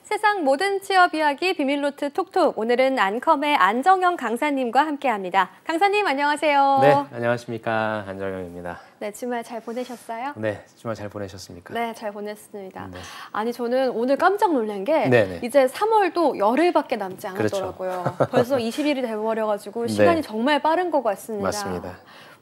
세상 모든 취업 이야기 비밀노트 톡톡. 오늘은 안컴의 안정영 강사님과 함께합니다. 강사님 안녕하세요. 네, 안녕하십니까. 안정영입니다. 네, 주말 잘 보내셨어요? 네, 주말 잘 보내셨습니까? 네, 잘 보냈습니다. 네. 아니 저는 오늘 깜짝 놀란 게 네네. 이제 3월도 열흘밖에 남지 않았더라고요. 그렇죠. 벌써 20일이 돼버려가지고 시간이 네. 정말 빠른 것 같습니다. 맞습니다.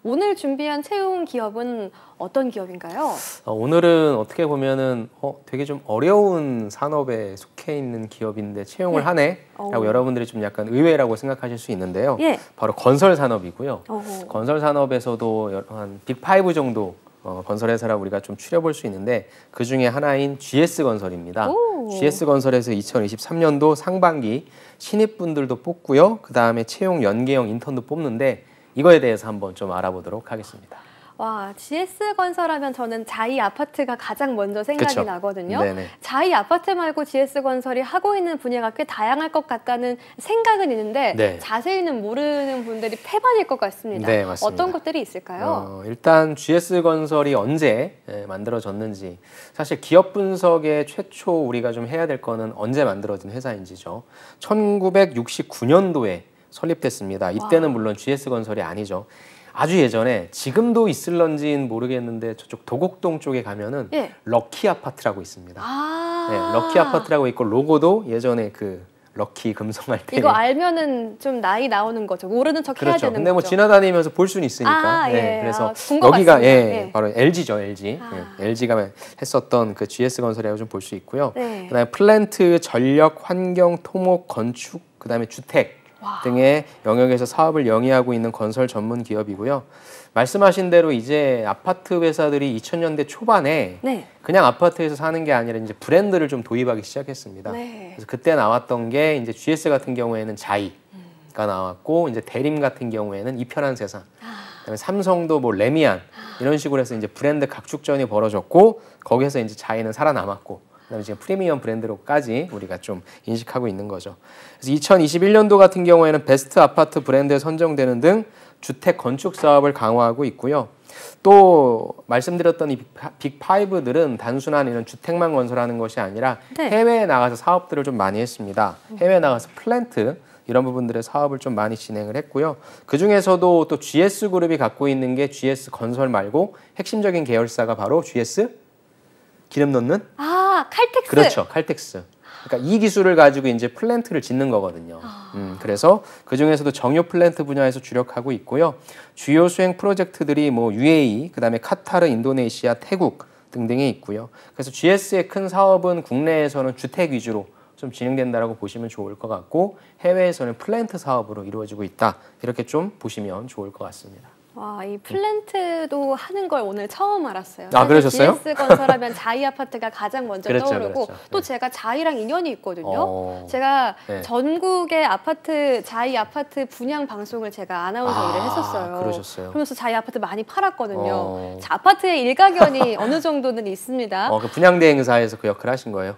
오늘 준비한 채용 기업은 어떤 기업인가요? 오늘은 어떻게 보면은 되게 좀 어려운 산업에 속해 있는 기업인데 채용을 네. 하네? 라고 여러분들이 좀 약간 의외라고 생각하실 수 있는데요. 예. 바로 건설 산업이고요. 어허. 건설 산업에서도 한 빅5 정도 건설 회사라 우리가 좀 추려볼 수 있는데 그 중에 하나인 GS건설입니다. 오. GS건설에서 2023년도 상반기 신입분들도 뽑고요. 그 다음에 채용 연계형 인턴도 뽑는데 이거에 대해서 한번 좀 알아보도록 하겠습니다. 와, GS건설하면 저는 자이 아파트가 가장 먼저 생각이 그쵸. 나거든요. 네네. 자이 아파트 말고 GS건설이 하고 있는 분야가 꽤 다양할 것 같다는 생각은 있는데 네. 자세히는 모르는 분들이 태반일 것 같습니다. 네, 맞습니다. 어떤 것들이 있을까요? 일단 GS건설이 언제 만들어졌는지, 사실 기업 분석의 최초 우리가 좀 해야 될 거는 언제 만들어진 회사인지죠. 1969년도에 설립됐습니다. 이때는 물론 GS건설이 아니죠. 아주 예전에, 지금도 있을런지는 모르겠는데 저쪽 도곡동 쪽에 가면은 예. 럭키 아파트라고 있습니다. 아, 네, 럭키 아파트라고 있고 로고도 예전에 그 럭키 금성할 때 이거 알면은 좀 나이 나오는 거죠. 모르는 척 해야 그렇죠. 되는 근데 뭐 거죠. 지나다니면서 볼 수는 있으니까. 아, 네, 예. 그래서 본 것 여기가 같습니다. 예. 바로 LG죠, LG. 아. LG가 했었던 그 GS건설이라고 좀 볼 수 있고요. 네. 그다음에 플랜트, 전력, 환경, 토목, 건축, 그다음에 주택 등의 영역에서 사업을 영위하고 있는 건설 전문 기업이고요. 말씀하신 대로 이제 아파트 회사들이 2000년대 초반에 네. 그냥 아파트에서 사는 게 아니라 이제 브랜드를 좀 도입하기 시작했습니다. 네. 그래서 그때 나왔던 게 이제 GS 같은 경우에는 자이가 나왔고, 이제 대림 같은 경우에는 이편한 세상, 그다음에 삼성도 뭐 레미안 이런 식으로 해서 이제 브랜드 각축전이 벌어졌고, 거기서 이제 자이는 살아남았고, 그다음에 지금 프리미엄 브랜드로까지 우리가 좀 인식하고 있는 거죠. 그래서 2021년도 같은 경우에는 베스트 아파트 브랜드에 선정되는 등 주택 건축 사업을 강화하고 있고요. 또 말씀드렸던 이 빅5들은 단순한 이런 주택만 건설하는 것이 아니라 네. 해외에 나가서 사업들을 좀 많이 했습니다. 해외에 나가서 플랜트 이런 부분들의 사업을 좀 많이 진행을 했고요. 그 중에서도 또 GS그룹이 갖고 있는 게 GS건설 말고 핵심적인 계열사가 바로 GS 기름 넣는? 아, 칼텍스. 그렇죠. 칼텍스. 그러니까 이 기술을 가지고 이제 플랜트를 짓는 거거든요. 그래서 그 중에서도 정유 플랜트 분야에서 주력하고 있고요. 주요 수행 프로젝트들이 뭐 UAE, 그다음에 카타르, 인도네시아, 태국 등등이 있고요. 그래서 GS의 큰 사업은 국내에서는 주택 위주로 좀 진행된다라고 보시면 좋을 것 같고, 해외에서는 플랜트 사업으로 이루어지고 있다. 이렇게 좀 보시면 좋을 것 같습니다. 와, 이 플랜트도 하는 걸 오늘 처음 알았어요. 아, 그러셨어요? GS건설하면 자이 아파트가 가장 먼저 그렇죠, 떠오르고, 그렇죠. 또 네. 제가 자이랑 인연이 있거든요. 제가 네. 전국의 자이 아파트 분양 방송을 제가 아나운서 일을 했었어요. 그러셨어요. 그러면서 자이 아파트 많이 팔았거든요. 자, 아파트의 일가견이 어느 정도는 있습니다. 그 분양대 행사에서 그 역할을 하신 거예요?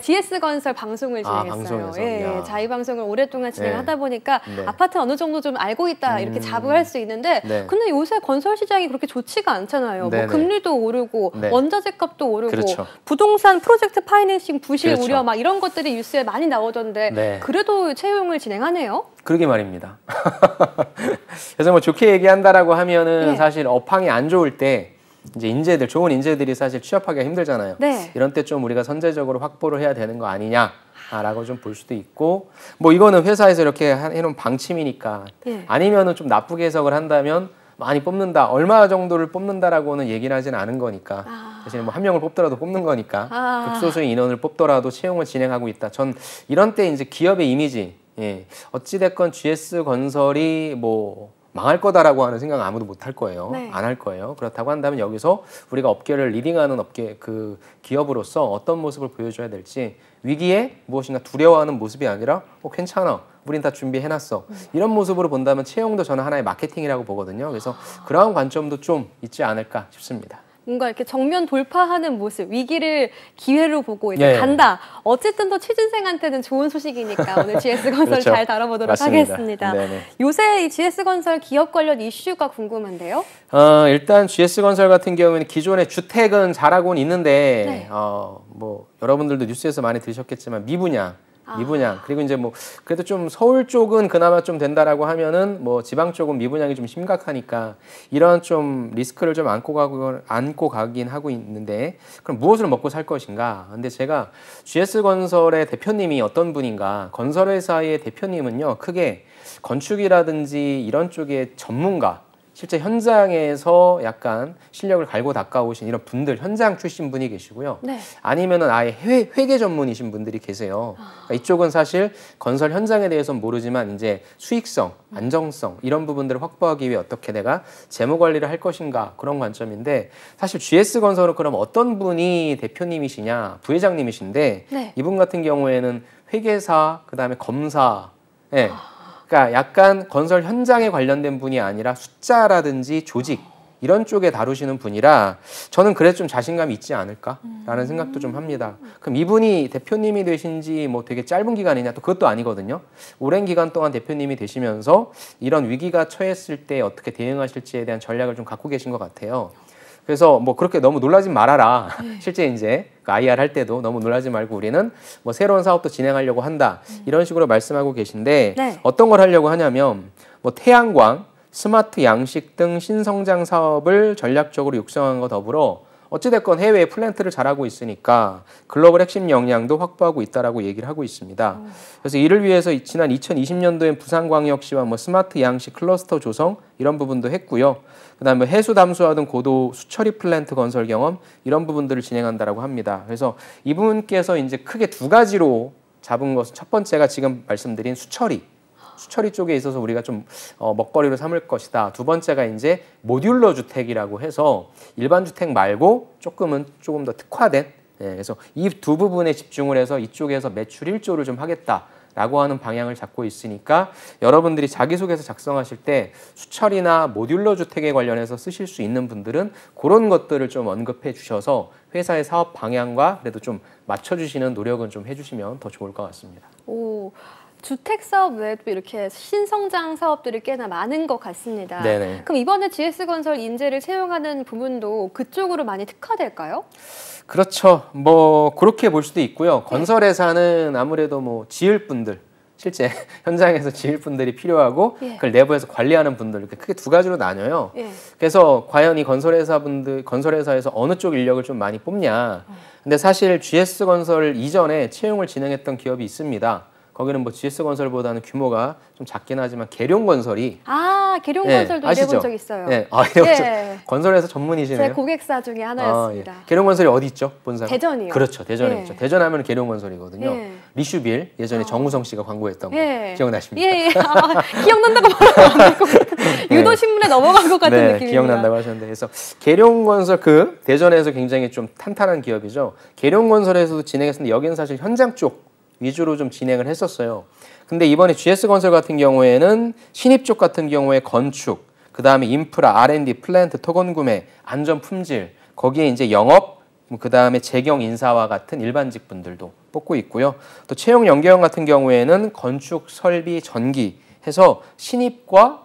GS건설 방송을 진행했어요. 방송에서? 예, 이야. 자이 방송을 오랫동안 진행하다 네. 보니까 네. 아파트 어느 정도 좀 알고 있다 이렇게 자부할 수 있는데, 네. 근데 요새 건설 시장이 그렇게 좋지가 않잖아요. 네네. 뭐 금리도 오르고 네. 원자재 값도 오르고 그렇죠. 부동산 프로젝트 파이낸싱 부실 그렇죠. 우려 막 이런 것들이 뉴스에 많이 나오던데 네. 그래도 채용을 진행하네요. 그러게 말입니다. 그래서 뭐 좋게 얘기한다라고 하면은 예. 사실 업황이 안 좋을 때 이제 좋은 인재들이 사실 취업하기가 힘들잖아요. 네. 이런 때 좀 우리가 선제적으로 확보를 해야 되는 거 아니냐라고 좀 볼 수도 있고, 뭐 이거는 회사에서 이렇게 해놓은 방침이니까. 예. 아니면은 좀 나쁘게 해석을 한다면 많이 뽑는다, 얼마 정도를 뽑는다라고는 얘기를 하지는 않은 거니까. 대신에 뭐 한 명을 뽑더라도 뽑는 거니까. 극소수의 인원을 뽑더라도 채용을 진행하고 있다. 전 이런 때 이제 기업의 이미지, 어찌됐건 GS건설이 뭐 망할 거다라고 하는 생각은 아무도 못 할 거예요. 네. 안 할 거예요. 그렇다고 한다면 여기서 우리가 업계를 리딩하는 그 기업으로서 어떤 모습을 보여줘야 될지, 위기에 무엇인가 두려워하는 모습이 아니라 괜찮아, 우린 다 준비해놨어, 이런 모습으로 본다면 채용도 저는 하나의 마케팅이라고 보거든요. 그래서 그러한 관점도 좀 있지 않을까 싶습니다. 뭔가 이렇게 정면 돌파하는 모습, 위기를 기회로 보고 이제 예. 간다. 어쨌든 또 취준생한테는 좋은 소식이니까 오늘 GS건설 그렇죠. 잘 다뤄보도록 맞습니다. 하겠습니다. 네네. 요새 이 GS건설 기업 관련 이슈가 궁금한데요. 일단 GS건설 같은 경우에는 기존의 주택은 잘하고는 있는데 네. 뭐 여러분들도 뉴스에서 많이 들으셨겠지만 미분양 그리고 이제 뭐 그래도 좀 서울 쪽은 그나마 좀 된다라고 하면은 뭐 지방 쪽은 미분양이 좀 심각하니까 이런 좀 리스크를 좀 안고 가긴 하고 있는데 그럼 무엇을 먹고 살 것인가? 근데 제가 GS건설의 대표님이 어떤 분인가? 건설회사의 대표님은요 크게 건축이라든지 이런 쪽의 전문가 실제 현장에서 약간 실력을 갈고 닦아오신 이런 분들, 현장 출신 분이 계시고요. 네. 아니면은 아예 회계 전문이신 분들이 계세요. 그러니까 이쪽은 사실 건설 현장에 대해서는 모르지만 이제 수익성, 안정성 이런 부분들을 확보하기 위해 어떻게 내가 재무 관리를 할 것인가 그런 관점인데 사실 GS건설은 그럼 어떤 분이 대표님이시냐, 부회장님이신데 네. 이분 같은 경우에는 회계사, 그다음에 검사, 예. 그러니까 약간 건설 현장에 관련된 분이 아니라 숫자라든지 조직 이런 쪽에 다루시는 분이라 저는 그래도 좀 자신감이 있지 않을까라는 생각도 좀 합니다. 그럼 이분이 대표님이 되신 지 뭐 되게 짧은 기간이냐 또 그것도 아니거든요. 오랜 기간 동안 대표님이 되시면서 이런 위기가 처했을 때 어떻게 대응하실지에 대한 전략을 좀 갖고 계신 것 같아요. 그래서 뭐 그렇게 너무 놀라지 말아라. 실제 이제 IR 할 때도 너무 놀라지 말고 우리는 뭐 새로운 사업도 진행하려고 한다. 이런 식으로 말씀하고 계신데 네. 어떤 걸 하려고 하냐면 뭐 태양광, 스마트 양식 등 신성장 사업을 전략적으로 육성한 것 더불어 어찌됐건 해외에 플랜트를 잘하고 있으니까 글로벌 핵심 역량도 확보하고 있다라고 얘기를 하고 있습니다. 그래서 이를 위해서 지난 2020년도엔 부산광역시와 뭐 스마트 양식 클러스터 조성 이런 부분도 했고요. 그다음에 해수 담수화 등 고도 수처리 플랜트 건설 경험 이런 부분들을 진행한다라고 합니다. 그래서 이분께서 이제 크게 두 가지로 잡은 것은 첫 번째가 지금 말씀드린 수처리 쪽에 있어서 우리가 좀 먹거리로 삼을 것이다. 두 번째가 이제 모듈러 주택이라고 해서 일반 주택 말고 조금 더 특화된 그래서 이 두 부분에 집중을 해서 이쪽에서 매출 1조를 좀 하겠다라고 하는 방향을 잡고 있으니까 여러분들이 자기소개서 작성하실 때 수철이나 모듈러 주택에 관련해서 쓰실 수 있는 분들은 그런 것들을 좀 언급해 주셔서 회사의 사업 방향과 그래도 좀 맞춰주시는 노력은 좀 해주시면 더 좋을 것 같습니다. 오. 주택 사업 외에도 이렇게 신성장 사업들이 꽤나 많은 것 같습니다. 네네. 그럼 이번에 GS건설 인재를 채용하는 부분도 그쪽으로 많이 특화될까요? 그렇죠. 뭐 그렇게 볼 수도 있고요. 건설회사는 아무래도 뭐 지을 분들, 실제 현장에서 지을 분들이 필요하고 그걸 내부에서 관리하는 분들 이렇게 크게 두 가지로 나뉘어요. 그래서 과연 이 건설회사에서 어느 쪽 인력을 좀 많이 뽑냐. 근데 사실 GS건설 이전에 채용을 진행했던 기업이 있습니다. 거기는 뭐 GS건설보다는 규모가 좀 작긴 하지만 계룡건설이 계룡건설도 일해본 적 있어요. 네, 건설회사 전문이시네요. 제 고객사 중에 하나였습니다. 계룡건설이 어디 있죠? 본사가? 대전이요. 그렇죠, 대전에 있죠. 대전 하면 계룡건설이거든요. 리슈빌 예전에 정우성 씨가 광고했던 거 기억나십니까? 기억난다고 말하면 안 될 것 같은 유도신문에 넘어간 것 같은 느낌입니다. 기억난다고 하셨는데 그래서 계룡건설 대전에서 굉장히 좀 탄탄한 기업이죠. 계룡건설에서도 진행했었는데 여기는 사실 현장 쪽 위주로 좀 진행을 했었어요. 근데 이번에 GS건설 같은 경우에는 신입 쪽 같은 경우에 건축, 그 다음에 인프라, R&D, 플랜트, 토건 구매, 안전 품질, 거기에 이제 영업, 그 다음에 재경 인사와 같은 일반직 분들도 뽑고 있고요. 또 채용 연계형 같은 경우에는 건축, 설비, 전기 해서 신입과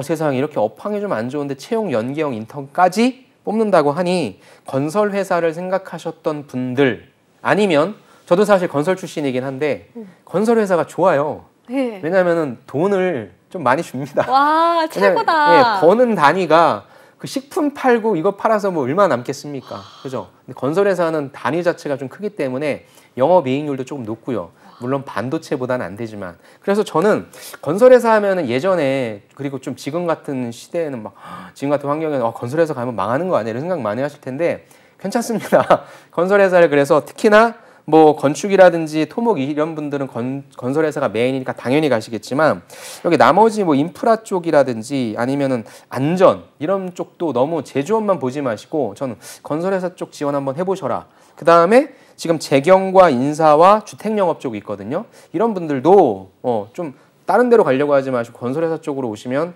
세상에 이렇게 업황이 좀 안 좋은데 채용 연계형 인턴까지 뽑는다고 하니 건설 회사를 생각하셨던 분들 아니면 저도 사실 건설 출신이긴 한데 건설 회사가 좋아요. 왜냐하면 돈을 좀 많이 줍니다. 와, 최고다. 버는 단위가 그 식품 팔고 이거 팔아서 뭐 얼마나 남겠습니까? 그죠? 근데 건설 회사는 단위 자체가 좀 크기 때문에 영업이익률도 조금 높고요. 물론 반도체보다는 안 되지만 그래서 저는 건설회사 하면은 예전에 그리고 좀 지금 같은 시대에는 막 지금 같은 환경에는 건설회사 가면 망하는 거 아니야 이런 생각 많이 하실 텐데 괜찮습니다. 건설회사를 그래서 특히나 뭐 건축이라든지 토목 이런 분들은 건설회사가 메인이니까 당연히 가시겠지만 여기 나머지 뭐 인프라 쪽이라든지 아니면은 안전 이런 쪽도 너무 제조업만 보지 마시고 저는 건설회사 쪽 지원 한번 해보셔라. 그 다음에 지금 재경과 인사와 주택영업 쪽이 있거든요. 이런 분들도 좀 다른 데로 가려고 하지 마시고 건설회사 쪽으로 오시면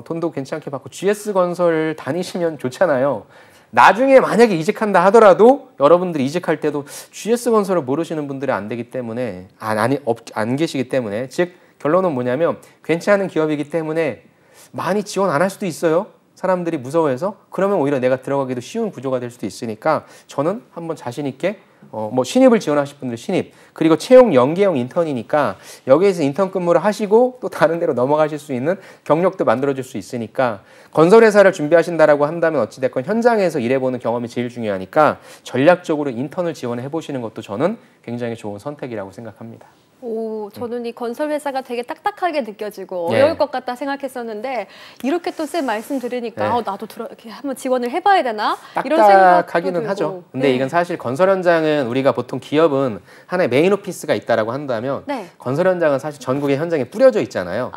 돈도 괜찮게 받고 GS건설 다니시면 좋잖아요. 나중에 만약에 이직한다 하더라도 여러분들이 이직할 때도 GS건설을 모르시는 분들이 안 되기 때문에 안 계시기 때문에 즉 결론은 뭐냐면 괜찮은 기업이기 때문에 많이 지원 안 할 수도 있어요. 사람들이 무서워해서. 그러면 오히려 내가 들어가기도 쉬운 구조가 될 수도 있으니까 저는 한번 자신 있게 뭐 신입을 지원하실 분들은 신입, 그리고 채용 연계형 인턴이니까 여기에서 인턴 근무를 하시고 또 다른 데로 넘어가실 수 있는 경력도 만들어줄 수 있으니까 건설회사를 준비하신다라고 한다면 어찌됐건 현장에서 일해보는 경험이 제일 중요하니까 전략적으로 인턴을 지원해 보시는 것도 저는 굉장히 좋은 선택이라고 생각합니다. 오, 저는 이 건설 회사가 되게 딱딱하게 느껴지고 어려울 것 같다 생각했었는데 이렇게 또 쌤 말씀 들으니까 나도 이렇게 한번 지원을 해봐야 되나? 이런 딱딱하기는 생각도 하죠. 근데 이건 사실 건설 현장은 우리가 보통 기업은 하나의 메인 오피스가 있다라고 한다면 건설 현장은 사실 전국의 현장에 뿌려져 있잖아요.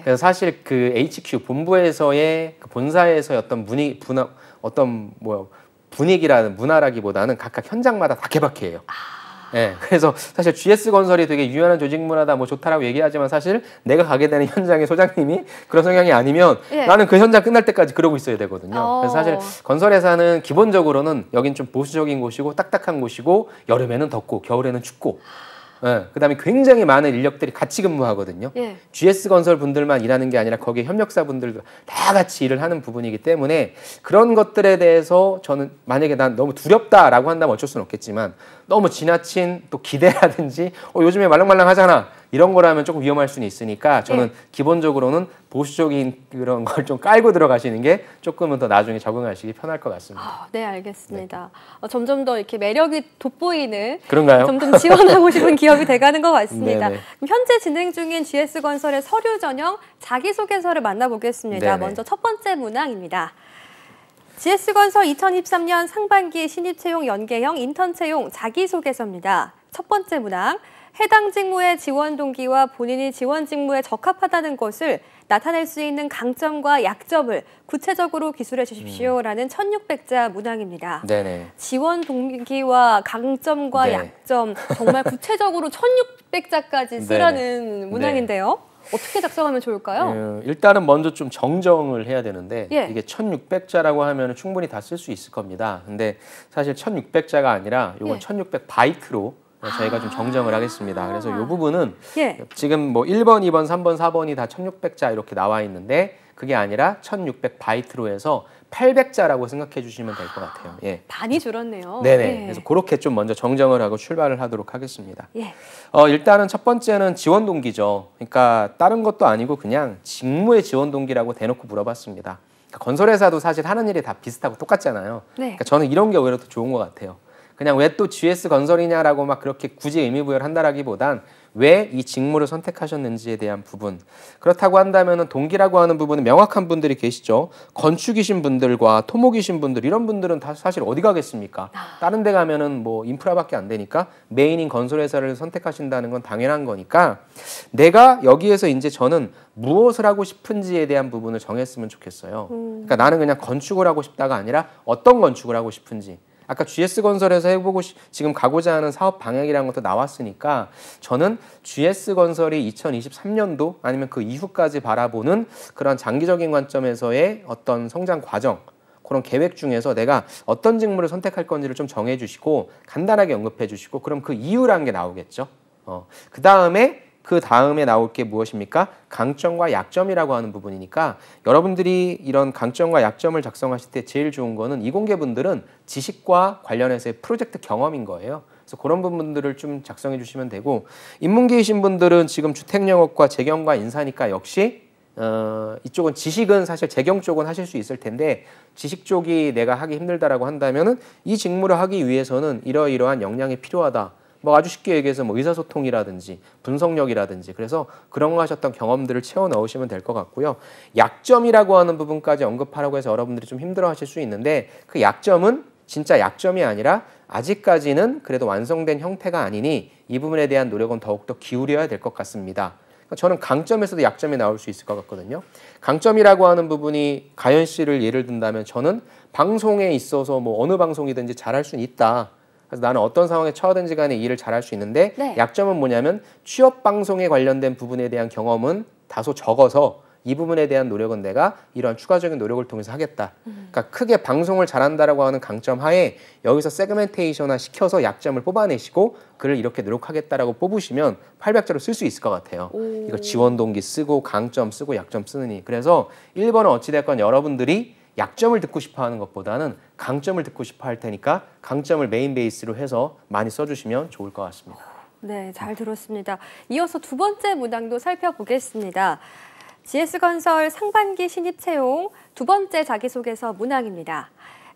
그래서 사실 그 HQ 본부에서의 그 본사에서의 어떤 분위기라는 문화라기보다는 각각 현장마다 다 개박해요. 네, 그래서 사실 GS건설이 되게 유연한 조직 문화다 뭐 좋다라고 얘기하지만 사실 내가 가게 되는 현장의 소장님이 그런 성향이 아니면 나는 그 현장 끝날 때까지 그러고 있어야 되거든요. 그래서 사실 건설회사는 기본적으로는 여긴 좀 보수적인 곳이고 딱딱한 곳이고 여름에는 덥고 겨울에는 춥고 그다음에 굉장히 많은 인력들이 같이 근무하거든요. GS건설 분들만 일하는 게 아니라 거기에 협력사 분들도 다 같이 일을 하는 부분이기 때문에 그런 것들에 대해서 저는 만약에 난 너무 두렵다라고 한다면 어쩔 수는 없겠지만 너무 지나친 또 기대라든지 요즘에 말랑말랑하잖아 이런 거라면 조금 위험할 수는 있으니까 저는 기본적으로는 보수적인 그런 걸 좀 깔고 들어가시는 게 조금은 더 나중에 적응하시기 편할 것 같습니다. 네, 알겠습니다. 점점 더 이렇게 매력이 돋보이는 그런가요? 점점 지원하고 싶은 기업이 돼가는 것 같습니다. 그럼 현재 진행 중인 GS건설의 서류 전형 자기소개서를 만나보겠습니다. 먼저 첫 번째 문항입니다. GS건설 2023년 상반기 신입채용 연계형 인턴 채용 자기소개서입니다. 첫 번째 문항. 해당 직무의 지원 동기와 본인이 지원 직무에 적합하다는 것을 나타낼 수 있는 강점과 약점을 구체적으로 기술해 주십시오라는 1600자 문항입니다. 지원 동기와 강점과 약점 정말 구체적으로 1600자까지 쓰라는 문항인데요. 어떻게 작성하면 좋을까요? 일단은 먼저 좀 정정을 해야 되는데 이게 1600자라고 하면 충분히 다 쓸 수 있을 겁니다. 근데 사실 1600자가 아니라 이건 1600바이트로 저희가 좀 정정을 하겠습니다. 그래서 이 부분은 지금 뭐 1번, 2번, 3번, 4번이 다 1600자 이렇게 나와 있는데 그게 아니라 1600바이트로 해서 800자라고 생각해 주시면 될 것 같아요. 많이 줄었네요. 그래서 그렇게 좀 먼저 정정을 하고 출발을 하도록 하겠습니다. 일단은 첫 번째는 지원 동기죠. 그러니까 다른 것도 아니고 그냥 직무의 지원 동기라고 대놓고 물어봤습니다. 그러니까 건설회사도 사실 하는 일이 다 비슷하고 똑같잖아요. 그러니까 저는 이런 게 오히려 더 좋은 것 같아요. 그냥 왜 또 GS건설이냐라고 막 그렇게 굳이 의미부여를 한다라기보단 왜 이 직무를 선택하셨는지에 대한 부분. 그렇다고 한다면 동기라고 하는 부분은 명확한 분들이 계시죠. 건축이신 분들과 토목이신 분들 이런 분들은 다 사실 어디 가겠습니까? 다른 데 가면은 뭐 인프라밖에 안 되니까 메인인 건설회사를 선택하신다는 건 당연한 거니까 내가 여기에서 이제 저는 무엇을 하고 싶은지에 대한 부분을 정했으면 좋겠어요. 그러니까 나는 그냥 건축을 하고 싶다가 아니라 어떤 건축을 하고 싶은지. 아까 GS건설에서 해보고 지금 가고자 하는 사업 방향이라는 것도 나왔으니까 저는 GS건설이 2023년도 아니면 그 이후까지 바라보는 그런 장기적인 관점에서의 어떤 성장 과정 그런 계획 중에서 내가 어떤 직무를 선택할 건지를 좀 정해 주시고 간단하게 언급해 주시고 그럼 그 이유라는 게 나오겠죠. 그 다음에 나올 게 무엇입니까? 강점과 약점이라고 하는 부분이니까 여러분들이 이런 강점과 약점을 작성하실 때 제일 좋은 거는 이공계분들은 지식과 관련해서의 프로젝트 경험인 거예요. 그래서 그런 부분들을 좀 작성해 주시면 되고 인문계이신 분들은 지금 주택영업과 재경과 인사니까 역시 이쪽은 지식은 사실 재경 쪽은 하실 수 있을 텐데 지식 쪽이 내가 하기 힘들다라고 한다면은 이 직무를 하기 위해서는 이러이러한 역량이 필요하다. 뭐 아주 쉽게 얘기해서 뭐 의사소통이라든지 분석력이라든지 그래서 그런 거 하셨던 경험들을 채워 넣으시면 될 것 같고요. 약점이라고 하는 부분까지 언급하라고 해서 여러분들이 좀 힘들어 하실 수 있는데 그 약점은 진짜 약점이 아니라 아직까지는 그래도 완성된 형태가 아니니 이 부분에 대한 노력은 더욱더 기울여야 될 것 같습니다. 저는 강점에서도 약점이 나올 수 있을 것 같거든요. 강점이라고 하는 부분이 가연 씨를 예를 든다면 저는 방송에 있어서 뭐 어느 방송이든지 잘할 수는 있다. 그래서 나는 어떤 상황에 처하든지 간에 일을 잘할 수 있는데 약점은 뭐냐면 취업 방송에 관련된 부분에 대한 경험은 다소 적어서 이 부분에 대한 노력은 내가 이러한 추가적인 노력을 통해서 하겠다. 그러니까 크게 방송을 잘한다라고 하는 강점 하에 여기서 세그멘테이션화 시켜서 약점을 뽑아내시고 그를 이렇게 노력하겠다라고 뽑으시면 800자로 쓸 수 있을 것 같아요. 이거 지원 동기 쓰고 강점 쓰고 약점 쓰느니. 그래서 1번은 어찌됐건 여러분들이 약점을 듣고 싶어 하는 것보다는 강점을 듣고 싶어 할 테니까 강점을 메인 베이스로 해서 많이 써주시면 좋을 것 같습니다. 네, 잘 들었습니다. 이어서 두 번째 문항도 살펴보겠습니다. GS건설 상반기 신입 채용 두 번째 자기소개서 문항입니다.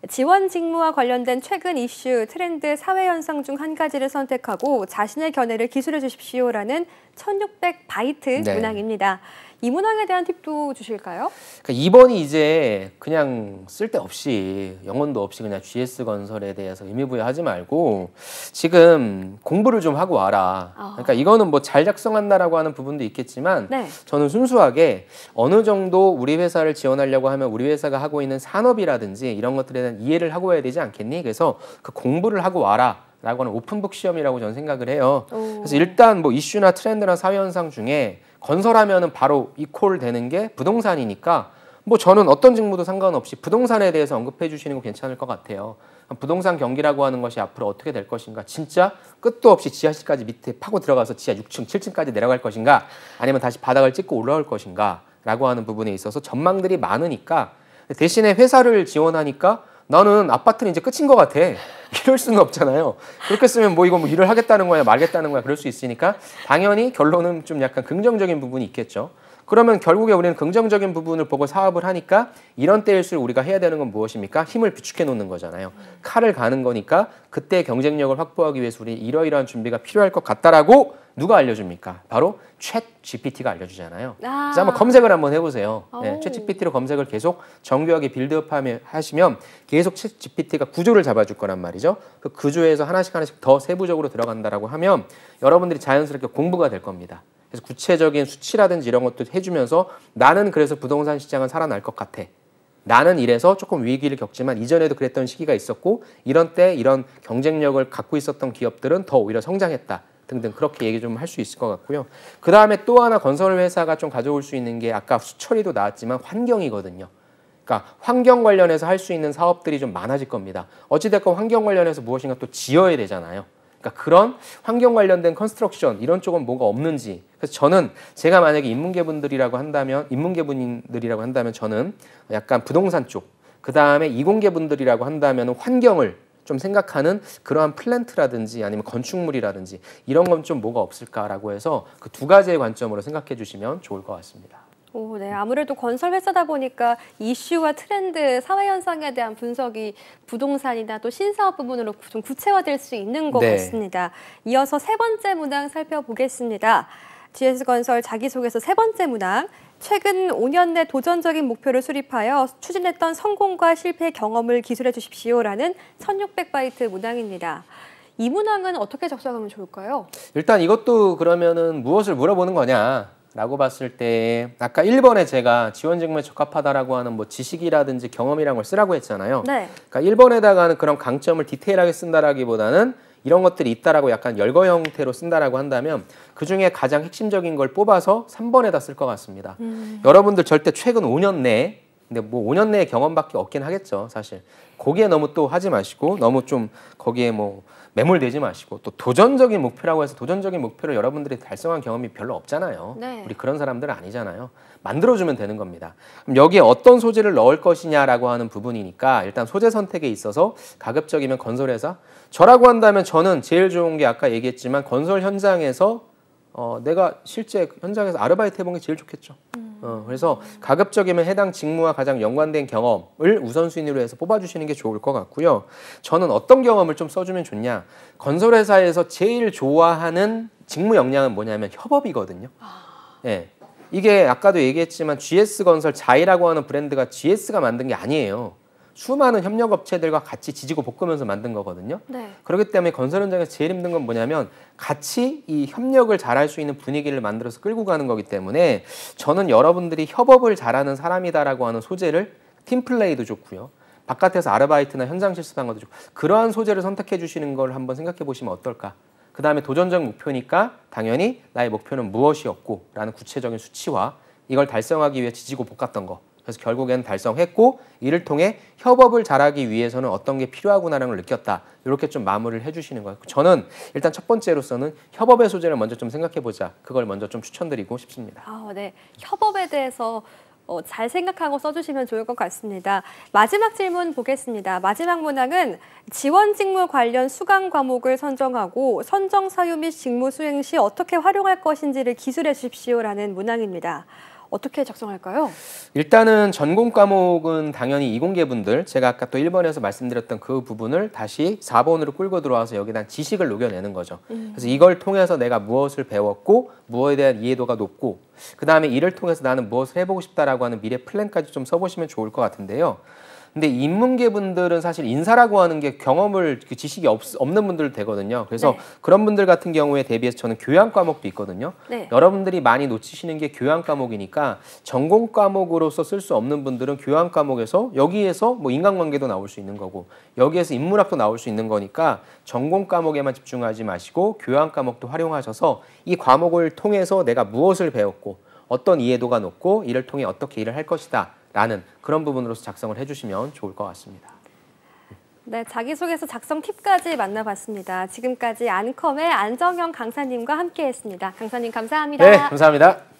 지원 직무와 관련된 최근 이슈, 트렌드, 사회 현상 중 한 가지를 선택하고 자신의 견해를 기술해 주십시오라는 1600바이트 네. 문항입니다. 이 문항에 대한 팁도 주실까요? 그러니까 2번이 이제 그냥 쓸데없이 영혼도 없이 그냥 GS건설에 대해서 의미부여하지 말고 지금 공부를 좀 하고 와라. 그러니까 이거는 뭐 잘 작성한다라고 하는 부분도 있겠지만 네. 저는 순수하게 어느 정도 우리 회사를 지원하려고 하면 우리 회사가 하고 있는 산업이라든지 이런 것들에 대한 이해를 하고 와야 되지 않겠니? 그래서 그 공부를 하고 와라. 라고 하는 오픈북 시험이라고 저는 생각을 해요. 그래서 일단 뭐 이슈나 트렌드나 사회 현상 중에 건설하면은 바로 이퀄 되는 게 부동산이니까 뭐 저는 어떤 직무도 상관없이 부동산에 대해서 언급해 주시는 거 괜찮을 것 같아요. 부동산 경기라고 하는 것이 앞으로 어떻게 될 것인가, 진짜 끝도 없이 지하실까지 밑에 파고 들어가서 지하 6층, 7층까지 내려갈 것인가, 아니면 다시 바닥을 찍고 올라올 것인가 라고 하는 부분에 있어서 전망들이 많으니까 대신에 회사를 지원하니까 나는 아파트는 이제 끝인 것 같아. 이럴 수는 없잖아요. 그렇게 쓰면 뭐 이거 뭐 일을 하겠다는 거야 말겠다는 거야 그럴 수 있으니까 당연히 결론은 좀 약간 긍정적인 부분이 있겠죠. 그러면 결국에 우리는 긍정적인 부분을 보고 사업을 하니까 이런 때일수록 우리가 해야 되는 건 무엇입니까? 힘을 비축해 놓는 거잖아요. 칼을 가는 거니까 그때 경쟁력을 확보하기 위해서 우리 이러이러한 준비가 필요할 것 같다라고 누가 알려줍니까? 바로 챗 GPT가 알려주잖아요. 그래서 한번 검색을 한번 해보세요. 네, 챗 GPT로 검색을 계속 정교하게 빌드업 하시면 계속 챗 GPT가 구조를 잡아줄 거란 말이죠. 그 구조에서 하나씩 더 세부적으로 들어간다라고 하면 여러분들이 자연스럽게 공부가 될 겁니다. 그래서 구체적인 수치라든지 이런 것도 해주면서 나는 그래서 부동산 시장은 살아날 것 같아. 나는 이래서 조금 위기를 겪지만 이전에도 그랬던 시기가 있었고 이런 때 이런 경쟁력을 갖고 있었던 기업들은 더 오히려 성장했다. 등등 그렇게 얘기 좀 할 수 있을 것 같고요. 그 다음에 또 하나 건설 회사가 좀 가져올 수 있는 게 아까 수처리도 나왔지만 환경이거든요. 그러니까 환경 관련해서 할 수 있는 사업들이 좀 많아질 겁니다. 어찌됐건 환경 관련해서 무엇인가 또 지어야 되잖아요. 그러니까 그런 환경 관련된 컨스트럭션 이런 쪽은 뭐가 없는지. 그래서 저는 제가 만약에 인문계분들이라고 한다면 저는 약간 부동산 쪽, 그 다음에 이공계분들이라고 한다면 환경을 좀 생각하는 그러한 플랜트라든지 아니면 건축물이라든지 이런 건 좀 뭐가 없을까라고 해서 그 두 가지의 관점으로 생각해 주시면 좋을 것 같습니다. 오, 네. 아무래도 건설 회사다 보니까 이슈와 트렌드, 사회 현상에 대한 분석이 부동산이나 또 신사업 부분으로 좀 구체화될 수 있는 것 같습니다. 이어서 세 번째 문항 살펴보겠습니다. GS건설 자기소개서 세 번째 문항. 최근 5년 내 도전적인 목표를 수립하여 추진했던 성공과 실패 경험을 기술해 주십시오라는 1600바이트 문항입니다. 이 문항은 어떻게 작성하면 좋을까요? 일단 이것도 그러면은 무엇을 물어보는 거냐라고 봤을 때 아까 1번에 제가 지원 직무에 적합하다라고 하는 뭐 지식이라든지 경험이란 걸 쓰라고 했잖아요. 네. 그러니까 1번에다가는 그런 강점을 디테일하게 쓴다라기보다는 이런 것들이 있다라고 약간 열거 형태로 쓴다라고 한다면 그중에 가장 핵심적인 걸 뽑아서 3번에다 쓸 것 같습니다. 여러분들 절대 최근 5년 내에 근데 뭐 5년 내에 경험밖에 없긴 하겠죠, 사실. 거기에 너무 또 하지 마시고 너무 좀 거기에 뭐 매몰되지 마시고 또 도전적인 목표라고 해서 도전적인 목표를 여러분들이 달성한 경험이 별로 없잖아요. 네. 우리 그런 사람들은 아니잖아요. 만들어주면 되는 겁니다. 그럼 여기에 어떤 소재를 넣을 것이냐라고 하는 부분이니까 일단 소재 선택에 있어서 가급적이면 건설회사 저라고 한다면 저는 제일 좋은 게 아까 얘기했지만 건설 현장에서 내가 실제 현장에서 아르바이트 해본 게 제일 좋겠죠. 그래서 가급적이면 해당 직무와 가장 연관된 경험을 우선순위로 해서 뽑아주시는 게 좋을 것 같고요. 저는 어떤 경험을 좀 써주면 좋냐. 건설회사에서 제일 좋아하는 직무 역량은 뭐냐면 협업이거든요. 네. 이게 아까도 얘기했지만 GS건설 자이라고 하는 브랜드가 GS가 만든 게 아니에요. 수많은 협력업체들과 같이 지지고 볶으면서 만든 거거든요. 네. 그렇기 때문에 건설 현장에서 제일 힘든 건 뭐냐면 같이 이 협력을 잘할 수 있는 분위기를 만들어서 끌고 가는 거기 때문에 저는 여러분들이 협업을 잘하는 사람이다라고 하는 소재를 팀플레이도 좋고요. 바깥에서 아르바이트나 현장 실습한 것도 좋고 그러한 소재를 선택해 주시는 걸 한번 생각해 보시면 어떨까. 그 다음에 도전적 목표니까 당연히 나의 목표는 무엇이었고 라는 구체적인 수치와 이걸 달성하기 위해 지지고 볶았던 거. 그래서 결국에는 달성했고 이를 통해 협업을 잘하기 위해서는 어떤 게 필요하구나라는 걸 느꼈다. 이렇게 좀 마무리를 해주시는 거예요. 저는 일단 첫 번째로서는 협업의 소재를 먼저 좀 생각해보자. 그걸 먼저 좀 추천드리고 싶습니다. 네. 협업에 대해서 잘 생각하고 써주시면 좋을 것 같습니다. 마지막 질문 보겠습니다. 마지막 문항은 지원 직무 관련 수강 과목을 선정하고 선정 사유 및 직무 수행 시 어떻게 활용할 것인지를 기술해 주십시오라는 문항입니다. 어떻게 작성할까요? 일단은 전공 과목은 당연히 이공계분들, 제가 아까 또 1번에서 말씀드렸던 그 부분을 다시 4번으로 끌고 들어와서 여기다 지식을 녹여내는 거죠. 그래서 이걸 통해서 내가 무엇을 배웠고 무엇에 대한 이해도가 높고 그 다음에 이를 통해서 나는 무엇을 해보고 싶다라고 하는 미래 플랜까지 좀 써보시면 좋을 것 같은데요. 근데 인문계 분들은 사실 인사라고 하는 게 경험을 그 지식이 없는 분들 되거든요. 그래서 네. 그런 분들 같은 경우에 대비해서 저는 교양 과목도 있거든요. 네. 여러분들이 많이 놓치시는 게 교양 과목이니까 전공 과목으로서 쓸 수 없는 분들은 교양 과목에서 여기에서 뭐 인간관계도 나올 수 있는 거고 여기에서 인문학도 나올 수 있는 거니까 전공 과목에만 집중하지 마시고 교양 과목도 활용하셔서 이 과목을 통해서 내가 무엇을 배웠고 어떤 이해도가 높고 이를 통해 어떻게 일을 할 것이다. 라는 그런 부분으로서 작성을 해주시면 좋을 것 같습니다. 네, 자기소개서 작성 팁까지 만나봤습니다. 지금까지 안컴의 안정현 강사님과 함께했습니다. 강사님 감사합니다. 네, 감사합니다.